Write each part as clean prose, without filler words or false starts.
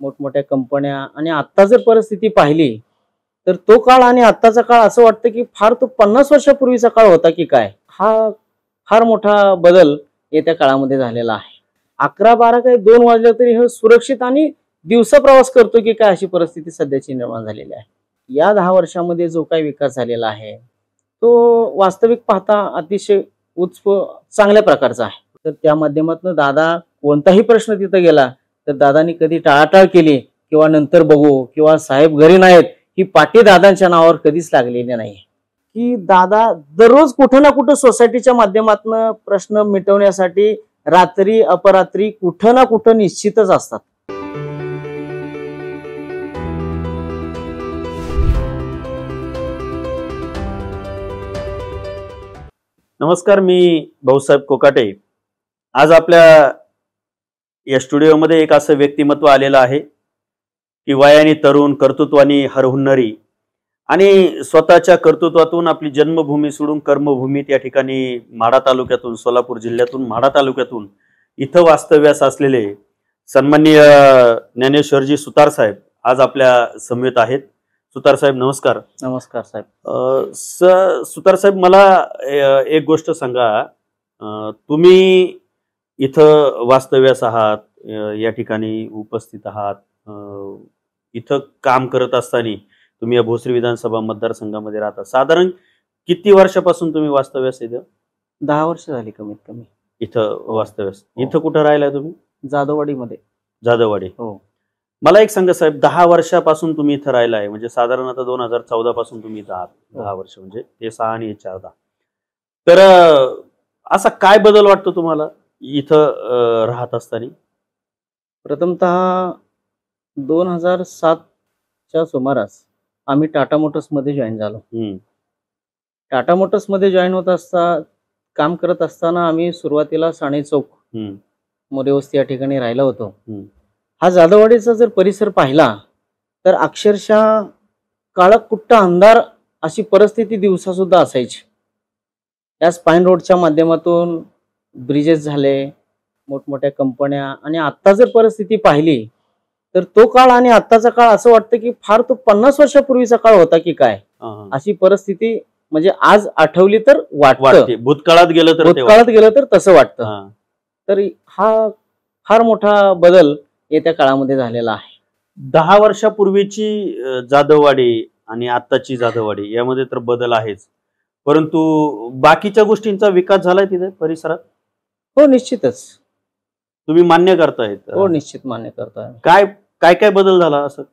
मोठमोठ्या कंपन्या आणि आता जर परिस्थिती पाहिली तर तो काळ आणि आत्ताचा काळ असं वाटतं की फार तो 50 वर्षापूर्वीचा काळ होता की काय. हा फार मोठा बदल येत्या काळामध्ये झालेला आहे. 11-12 काही 2 वाजले तरी हे सुरक्षित आणि दिवसा प्रवास करतो की काय अशी परिस्थिती सध्याची निर्माण झालेली आहे. या 10 वर्षामध्ये जो काही विकास झालेला आहे तो वास्तविक पाहता अतिशय चांगल्या प्रकारचा आहे. तर त्या माध्यमातून दादा कोणताही प्रश्न तिथे गेला तर दादांनी कधी टाळाटाळ केली किंवा नंतर बघू किंवा साहेब घरी नाहीत ही पाटी दादांच्या नावावर कधीच लागलेली नाही. की दादा दररोज कुठं ना कुठं सोसायटीच्या माध्यमातून प्रश्न मिटवण्यासाठी रात्री अपरात्री कुठं ना कुठं निश्चितच असतात. नमस्कार, मी भाऊसाहेब कोकाटे. आज आपल्या या स्टुडिओमध्ये एक असं व्यक्तिमत्व आलेलं आहे की वयाने तरुण, कर्तृत्वाने हरहुन्नरी आणि स्वतःच्या कर्तृत्वातून आपली जन्मभूमी सोडून कर्मभूमीत या ठिकाणी माढा तालुक्यातून, सोलापूर जिल्ह्यातून माढा तालुक्यातून इथं वास्तव्यास असलेले सन्माननीय ज्ञानेश्वरजी सुतार साहेब आज आपल्या समवेत आहेत. सुतार साहेब नमस्कार. नमस्कार साहेब. सुतार साहेब, मला एक गोष्ट सांगा, तुम्ही इथं वास्तव्यास आहात, या ठिकाणी उपस्थित आहात, इथं काम करत असताना तुम्ही या भोसरी विधानसभा मतदारसंघामध्ये राहता. साधारण किती वर्षापासून तुम्ही वास्तव्यास इथं? 10 वर्ष झाली कमीत कमी इथं वास्तव्यास. इथं कुठं राहिलाय तुम्ही? जाधववाडीमध्ये. जाधववाडी. हो. मला एक सांगा साहेब, 10 वर्षापासून तुम्ही इथं राहिलाय म्हणजे साधारण आता 2014 पासून तुम्ही इथं आहात. 10 वर्ष म्हणजे ते 6 आणि हे 4. तर असा काय बदल वाटतो तुम्हाला इथं राहत असताना? प्रथमतः 2007च्या सुमारास आम्ही टाटा मोटर्स मध्ये जॉईन झालो. टाटा मोटर्स मध्ये जॉईन होत असता काम करत असताना आम्ही सुरुवातीला साणे चौक मोरेवस्ती या ठिकाणी राहिलो होतो. हा जाधववाडीचा जर परिसर पाहिला तर अक्षरशः काळाकुट्ट अंधार अशी परिस्थिती दिवसा सुद्धा असायची. या स्पाईन रोडच्या माध्यमातून ब्रिजेस झाले, मोठमोठ्या कंपन्या आणि आता जर परिस्थिती पाहिली तर तो काळ आणि आत्ताचा काळ असं वाटतं की फार तो 50 वर्षापूर्वीचा काळ होता की काय अशी परिस्थिती म्हणजे आज आठवली तर वाटते. भूतकाळात गेलं तर तसं वाटतं. तर हा फार मोठा बदल येत्या काळामध्ये झालेला आहे. 10 वर्षापूर्वीची जाधववाडी आणि आत्ताची जाधववाडी यामध्ये तर बदल आहेच, परंतु बाकीच्या गोष्टींचा विकास झालाय तिथे परिसरात? हो निश्चितच. तुम्ही मान्य करताय? हो निश्चित मान्य करताय. काय काय काय बदल झाला असं?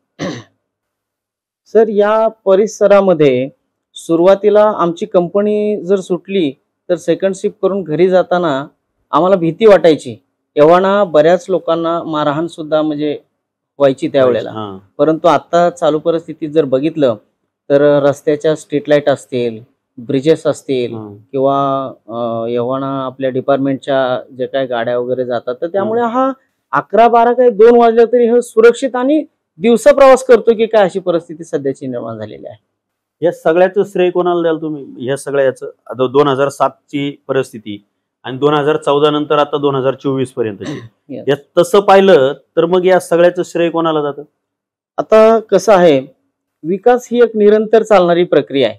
सर, या परिसरामध्ये सुरुवातीला आमची कंपनी जर सुटली तर सेकंड शिफ्ट करून घरी जाताना आम्हाला भीती वाटायची. एव्हाना बऱ्याच लोकांना मारहाण सुद्धा म्हणजे व्हायची त्यावेळेला. परंतु आता चालू परिस्थितीत जर बघितलं तर रस्त्याच्या स्ट्रीट लाईट असतील, ब्रिजेस असतील किंवा एव्हाना आपल्या डिपार्टमेंटच्या जे काही गाड्या वगैरे जातात तर त्यामुळे हा 11-12 काही 2 वाजले तरी हे सुरक्षित आणि दिवसा प्रवास करतो की काय अशी परिस्थिती सध्याची निर्माण झालेली आहे. या सगळ्याचं श्रेय कोणाला द्याल तुम्ही? या सगळ्याचं आता 2007ची परिस्थिती आणि 2014 नंतर आता 2024 पर्यंतची, तसं पाहिलं तर मग या सगळ्याचं श्रेय कोणाला जातं? आता कसं आहे, विकास ही एक निरंतर चालणारी प्रक्रिया आहे.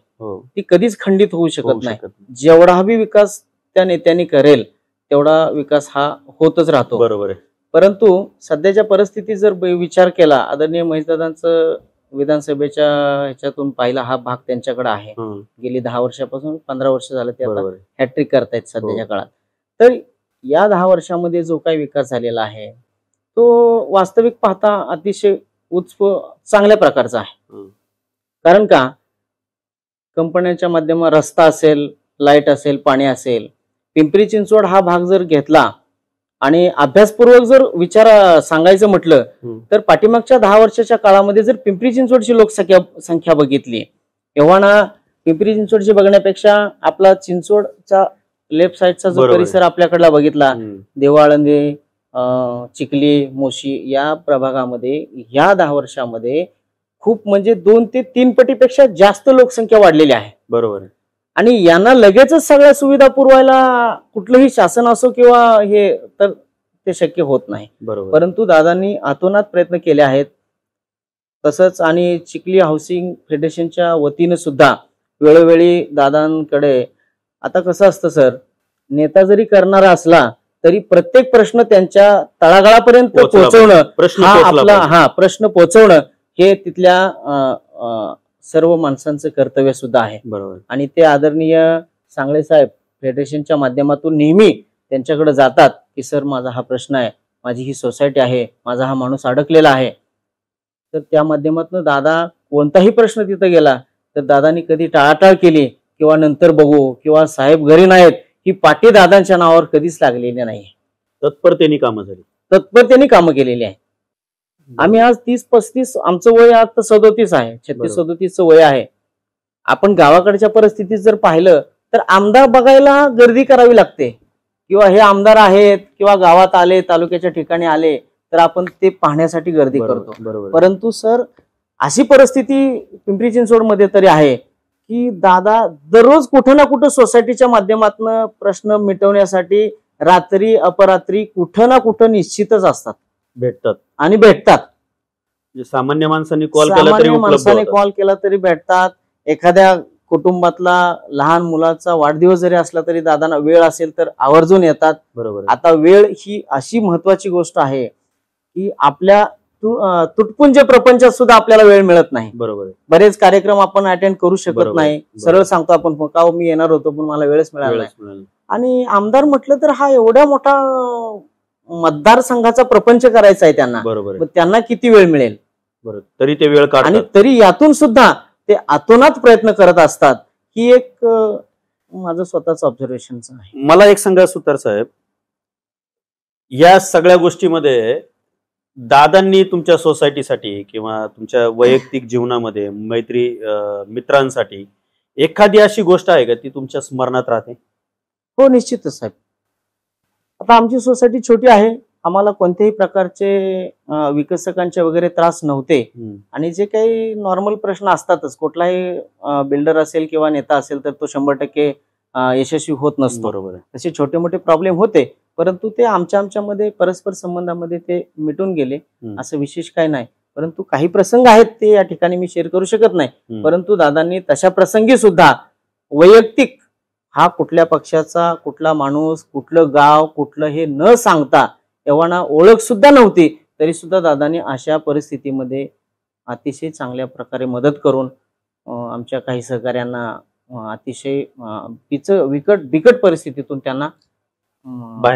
ती कधीच खंडित होऊ शकत नाही. जेवढा बी विकास त्या नेत्यांनी करेल तेवढा विकास हा होतच राहतो. बरोबर आहे. परंतु सध्याच्या परिस्थितीत जर विचार केला, आदरणीय महेशदादांचं विधानसभेच्या ह्याच्यातून पाहिला हा भाग त्यांच्याकडे आहे. गेली 10 वर्षापासून 15 वर्ष झालं ते आता हॅट्रिक करतायत सध्याच्या काळात. तर या 10 वर्षामध्ये जो काही विकास झालेला आहे तो वास्तविक पाहता अतिशय चांगल्या प्रकारचा आहे. कारण का, कंपन्यांच्या माध्यमात रस्ता असेल, लाईट असेल, पाणी असेल. पिंपरी चिंचवड हा भाग जर घेतला आणि अभ्यासपूर्वक जर विचार सांगायचं म्हटलं तर पाठीमागच्या 10 वर्षाच्या काळामध्ये जर पिंपरी चिंचवडची लोकसंख्या बघितली, एव्हाना पिंपरी चिंचवडची बघण्यापेक्षा आपला चिंचवडचा लेफ्ट साइडचा जो परिसर आपल्याकडला बघितला, देवाळंदे, चिखली, मोशी या प्रभागामध्ये या 10 वर्षामध्ये खूप म्हणजे 2 ते 3 पटीपेक्षा जास्त लोकसंख्या वाढलेली आहे. बरोबर. आणि यांना लगेचच सगळ्या सुविधा पुरवायला कुठलंही शासन असो किंवा हे तर ते शक्य होत नाही. बरोबर. परंतु दादांनी अतोनात प्रयत्न केले आहेत. तसंच आणि चिखली हाऊसिंग फेडरेशनच्या वतीने सुद्धा वेळोवेळी दादांकडे, आता कसं असतं सर, नेता जरी करणारा असला तरी प्रत्येक प्रश्न त्यांच्या तळागाळापर्यंत पोहोचवणं, प्रश्न पोहोचवणं हे तिथल्या सर्व माणसांचं कर्तव्य सुद्धा आहे. बरोबर. आणि ते आदरणीय सांगळे साहेब फेडरेशनच्या माध्यमातून नेहमी त्यांच्याकडे जातात की सर माझा हा प्रश्न आहे, माझी ही सोसायटी आहे, माझा हा माणूस अडकलेला आहे. तर त्या माध्यमातून दादा कोणताही प्रश्न तिथं गेला तर दादांनी कधी टाळाटाळ केली किंवा नंतर बघू किंवा साहेब घरी नाहीत ही पाटी दादांच्या नावावर कधीच लागलेली नाही. तत्परतेने कामं झाली, तत्परतेने कामं केलेली आहे. आम्ही आज 30-35, आमचं वय आता 37 आहे, 36-37 वय आहे. आपण गावाकडच्या परिस्थितीत जर पाहिलं तर आमदार बघायला गर्दी करावी लागते किंवा हे आमदार आहेत किंवा गावात आले, तालुक्याच्या ठिकाणी आले तर आपण ते पाहण्यासाठी गर्दी करतो. परंतु सर अशी परिस्थिती पिंपरी चिंचवड मध्ये तरी आहे की दादा दररोज कुठं ना कुठं सोसायटीच्या माध्यमातून प्रश्न मिटवण्यासाठी रात्री अपरात्री कुठं ना कुठं निश्चितच असतात, भेटतात आणि भेटतात. सामान्य माणसांनी कॉल केला तरी भेटतात. एखाद्या कुटुंबातला लहान मुलाचा वाढदिवस जरी असला तरी दादांना वेळ असेल तर आवर्जून येतात. बरोबर. आता वेळ ही अशी महत्वाची गोष्ट आहे की आपल्या तुटपुंज प्रपंचात सुद्धा आपल्याला वेळ मिळत नाही. बरोबर. बरेच कार्यक्रम आपण अटेंड करू शकत नाही. सरळ सांगतो आपण, का मी येणार होतो पण मला वेळच मिळाला नाही. आणि आमदार म्हटलं तर हा एवढा मोठा मतदारसंघाचा प्रपंच करायचा आहे त्यांना. बरोबर. त्यांना किती वेळ मिळेल, तरी ते वेळ काढतात आणि तरी यातून सुद्धा ते अतोनात प्रयत्न करत असतात. ही एक माझं स्वतःच ऑब्झर्वेशन आहे. मला एक सांगा सुतार साहेब, या सगळ्या गोष्टीमध्ये दादांनी तुमच्या सोसायटीसाठी किंवा तुमच्या वैयक्तिक जीवनामध्ये मित्रांसाठी एखादी अशी गोष्ट आहे का ती तुमच्या स्मरणात राहते? हो, निश्चितच साहेब. आता आमची सोसायटी छोटी आहे, आम्हाला कोणत्याही प्रकारचे विकसकांचे वगैरे त्रास नव्हते. आणि जे काही नॉर्मल प्रश्न असतातच, कुठलाही बिल्डर असेल किंवा नेता असेल तर तो 100% यशस्वी होत नसतो. बरोबर. तसे छोटे मोठे प्रॉब्लेम होते, परंतु ते आमच्यामध्ये परस्पर संबंधामध्ये ते मिटून गेले, असं विशेष काही नाही. परंतु काही प्रसंग आहेत ते या ठिकाणी मी शेअर करू शकत नाही. परंतु दादांनी तशा प्रसंगी सुद्धा वैयक्तिक हा कुठल्या पक्षाचा, कुठला माणूस, कुठलं गाव, कुठलं हे न सांगता, एव्हाना ओळख सुद्धा नव्हती तरी सुद्धा दादांनी अशा परिस्थितीमध्ये अतिशय चांगल्या प्रकारे मदत करून आमच्या काही सहकार्यांना अतिशय बिकट परिस्थितीतून त्यांना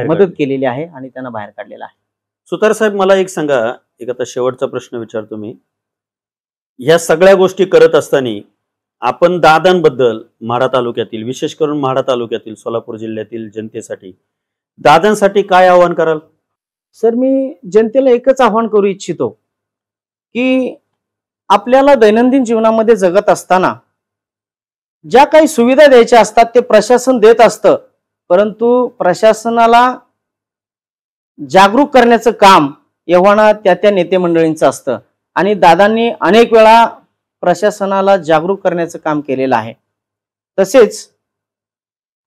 मदत केलेली आहे आणि त्यांना बाहेर काढलेला आहे. सुतार साहेब, मला एक सांगा, एक आता शेवटचा प्रश्न विचारतो मी. ह्या सगळ्या गोष्टी करत असताना आपण दादांबद्दल माढा तालुक्यातील, विशेष करून माढा तालुक्यातील, सोलापूर जिल्ह्यातील जनतेसाठी, दादांसाठी काय आवाहन कराल? सर, मी जनतेला एकच आवाहन करू इच्छितो की आपल्याला दैनंदिन जीवनामध्ये जगत असताना ज्या काही सुविधा द्यायच्या असतात ते प्रशासन देत असतं, परंतु प्रशासनाला जागरूक करण्याचं काम एव्हाना त्या नेते मंडळींचं असतं. आणि दादांनी अनेक वेळा प्रशासनाला जागरूक करण्याचं काम केलेलं आहे. तसेच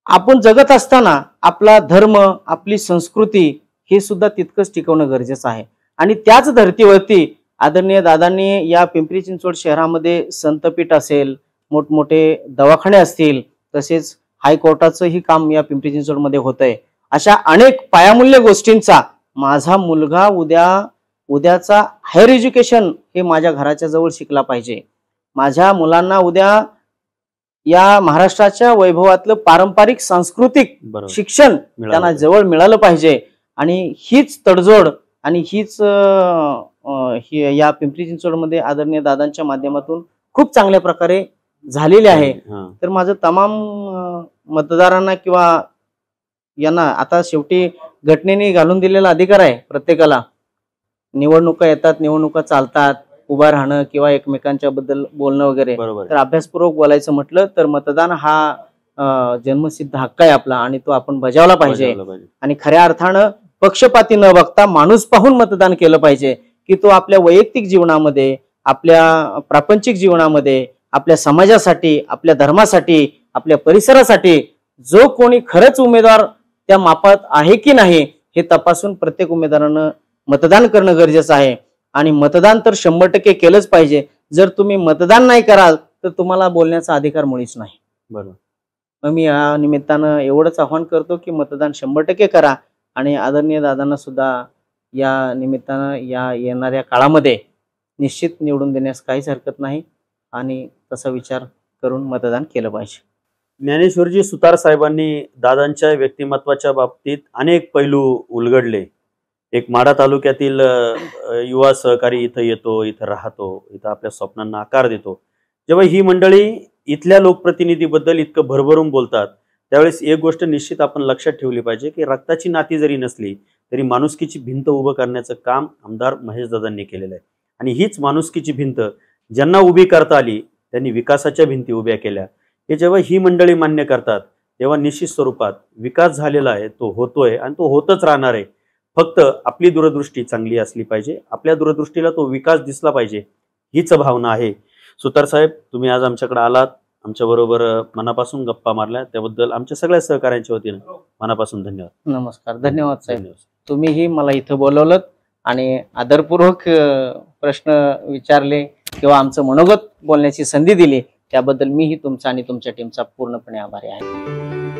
आपण जगत असताना आपला धर्म, आपली संस्कृती हे सुद्धा तितकंच टिकवणं गरजेचं आहे. आणि त्याच धर्तीवरती आदरणीय दादांनी या पिंपरी चिंचवड शहरामध्ये संतपीठ असेल, मोठमोठे दवाखाने असतील, तसेच हायकोर्टाचंही काम या पिंपरी चिंचवडमध्ये होतंय. अशा अनेक पायामूल्य गोष्टींचा माझा मुलगा उद्याचा हायर एज्युकेशन हे माझ्या घराच्या जवळ शिकला पाहिजे. माझ्या मुलांना उद्या या महाराष्ट्राच्या वैभवातलं पारंपरिक सांस्कृतिक शिक्षण त्यांना जवळ मिळालं पाहिजे. आणि हीच तडजोड आणि हीच या पिंपरी चिंचवडमध्ये आदरणीय दादांच्या माध्यमातून खूप चांगल्या प्रकारे झालेले आहे. तर माझं तमाम मतदारांना किंवा यांना, आता शेवटी घटनेने घालून दिलेला अधिकार आहे प्रत्येकाला, निवडणुका येतात, निवडणुका चालतात, उभा राहणं किंवा एकमेकांच्या बद्दल बोलणं वगैरे. तर अभ्यासपूर्वक बोलायचं म्हटलं तर मतदान हा जन्मसिद्ध हक्क आहे आपला आणि तो आपण बजावला पाहिजे. आणि खऱ्या अर्थानं पक्षपाती न बघता माणूस पाहून मतदान केलं पाहिजे की तो आपल्या वैयक्तिक जीवनामध्ये, आपल्या प्रापंचिक जीवनामध्ये, आपल्या समाजासाठी, आपल्या धर्मासाठी, आपल्या परिसरासाठी जो कोणी खरंच उमेदवार त्या मापात आहे की नाही हे तपासून प्रत्येक उमेदवारानं मतदान करणं गरजेचं आहे. आणि मतदान तर 100% केलंच पाहिजे. जर तुम्ही मतदान नाही कराल तर तुम्हाला बोलण्याचा अधिकार मुळीच नाही. बरोबर. मग मी या निमित्तानं एवढंच आवाहन करतो की मतदान 100% करा आणि आदरणीय दादांना सुद्धा या निमित्तानं या येणाऱ्या काळामध्ये निश्चित निवडून देण्यास काहीच हरकत नाही आणि तसा विचार करून मतदान केलं पाहिजे. ज्ञानेश्वरजी सुतार साहेबांनी दादांच्या व्यक्तिमत्वाच्या बाबतीत अनेक पैलू उलगडले. एक माढा तालुक्यातील युवा सहकारी इथं येतो, इथं राहतो, इथं आपल्या स्वप्नांना आकार देतो. जेव्हा ही मंडळी इथल्या लोकप्रतिनिधीबद्दल इतकं भरभरून बोलतात त्यावेळेस एक गोष्ट निश्चित आपण लक्षात ठेवली पाहिजे की रक्ताची नाती जरी नसली तरी माणुसकीची भिंत उभं करण्याचं काम आमदार महेशदादांनी केलेलं आहे. आणि हीच माणुसकीची भिंत ज्यांना उभी करता आली त्यांनी विकासाच्या भिंती उभ्या केल्या. हे जेव्हा ही मंडळी मान्य करतात तेव्हा निश्चित स्वरूपात विकास झालेला आहे, तो होतोय आणि तो होतच राहणार आहे. फक्त आपली दूरदृष्टी चांगली असली पाहिजे, आपल्या दूरदृष्टीला तो विकास दिसला पाहिजे, हीच भावना आहे. सुतार साहेब, तुम्ही आज आमच्याकडे आलात, आमच्याबरोबर मनापासून गप्पा मारल्या, त्याबद्दल आमच्या सगळ्या सहकाऱ्यांच्या वतीनं मनापासून धन्यवाद. नमस्कार. धन्यवाद साहेब. तुम्हीही मला इथं बोलवलं आणि आदरपूर्वक प्रश्न विचारले किंवा आमचं मनोगत बोलण्याची संधी दिली त्याबद्दल मीही तुमचा आणि तुमच्या टीमचा पूर्णपणे आभारी आहे.